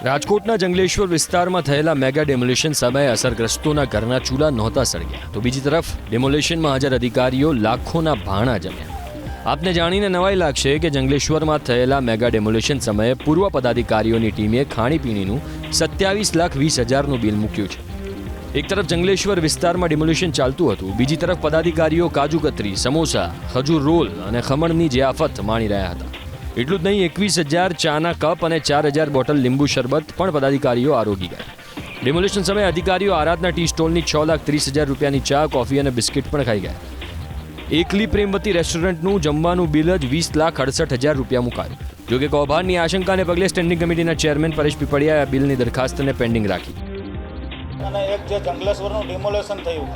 રાજકોટના જંગલેશ્વર વિસ્તારમાં થયેલા મેગા ડેમોલિશન સમયે અસરગ્રસ્તોના ઘરના ચૂલા નહોતા સળગ્યા, તો બીજી તરફ ડેમોલિશનમાં હાજર અધિકારીઓ લાખોના ભાણા જમ્યા. આપને જાણીને નવાઈ લાગશે કે જંગલેશ્વરમાં થયેલા મેગા ડેમોલિશન સમયે પૂર્વ પદાધિકારીઓની ટીમે ખાણીપીણીનું 27,20,000નું બિલ મૂક્યું છે. એક તરફ જંગલેશ્વર વિસ્તારમાં ડેમોલિશન ચાલતું હતું, બીજી તરફ પદાધિકારીઓ કાજુ કતરી, સમોસા, ખજૂર રોલ અને ખમણની જિયાફત માણી રહ્યા હતા. એટલું જ નહીં, 21,000 ચાના કપ અને 4,000 બોટલ લીંબુ શરબત પણ પદાધિકારીઓ આરોગી ગયા. ડેમોલિશન સમયે અધિકારીઓ આરાધના ટી સ્ટોલની 6,30,000 રૂપિયાની ચા, કોફી અને બિસ્કિટ પણ ખાઈ ગયા. એકલી પ્રેમવતી રેસ્ટોરન્ટનું જમવાનું બિલ જ 20,68,000 રૂપિયા મુકાયું. જોકે કૌભાંડની આશંકાને પગલે સ્ટેન્ડિંગ કમિટીના ચેરમેન પરેશ પીપળિયાએ આ બિલની દરખાસ્તને પેન્ડિંગ રાખી. અને એક જે જંગલેશ્વરનું ડિમોલેશન થયું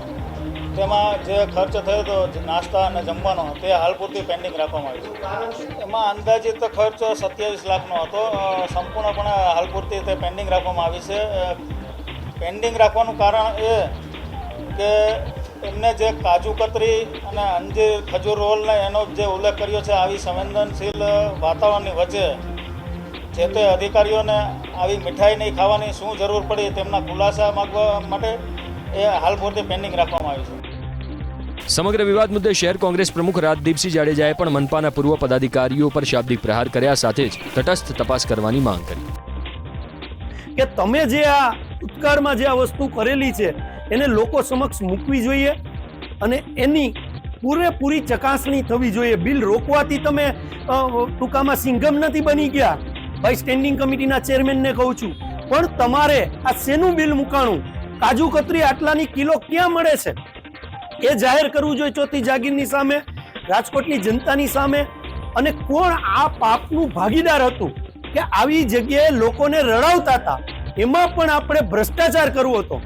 તેમાં જે ખર્ચ થયો હતો નાસ્તા અને જમવાનો, તે હાલ પૂરતી પેન્ડિંગ રાખવામાં આવ્યું છે. એમાં અંદાજિત ખર્ચ 27 લાખનો હતો. સંપૂર્ણપણે હાલ પૂરતી તે પેન્ડિંગ રાખવામાં આવી છે. પેન્ડિંગ રાખવાનું કારણ એ કે એમને જે કાજુ કતરી અને અંજીર, ખજૂર રોલને એનો જે ઉલ્લેખ કર્યો છે, આવી સંવેદનશીલ વાતાવરણની વચ્ચે જે તે અધિકારીઓને આવી મીઠાઈ નહીં ખાવાની શું જરૂર પડી, તેમના ખુલાસા માગવા માટે એ હાલ પૂરતી પેન્ડિંગ રાખવામાં આવી છે. સમગ્ર વિવાદ મુદ્દે શહેર કોંગ્રેસ પ્રમુખ રાજદીપસિંહ જાડેજાએ પણ મનપાના પૂર્વ પદાધિકારીઓ પર શાબ્દિક પ્રહાર કર્યા, સાથે જ તટસ્થ તપાસ કરવાની માંગ કરી. કે તમે જે આ ભૂતકાળમાં જે આ વસ્તુ કરેલી છે એને લોકો સમક્ષ મૂકવી જોઈએ અને એની પૂરેપૂરી ચકાસણી થવી જોઈએ. બિલ રોકવાથી તમે ટૂંકામાં સિંઘમ નથી બની ગયા. ભાઈ, સ્ટેન્ડિંગ કમિટીના ચેરમેનને કહું છું, પણ તમારે આ શેનું બિલ મુકાણું, કાજુ કતરી આટલાની કિલો ક્યાં મળે છે એ જાહેર કરવું જોઈએ ચોથી જાગીરની સામે, રાજકોટની જનતાની સામે. અને કોણ આ પાપનું ભાગીદાર હતું કે આવી જગ્યાએ લોકોને રડાવતા હતા, એમાં પણ આપણે ભ્રષ્ટાચાર કરવો હતો.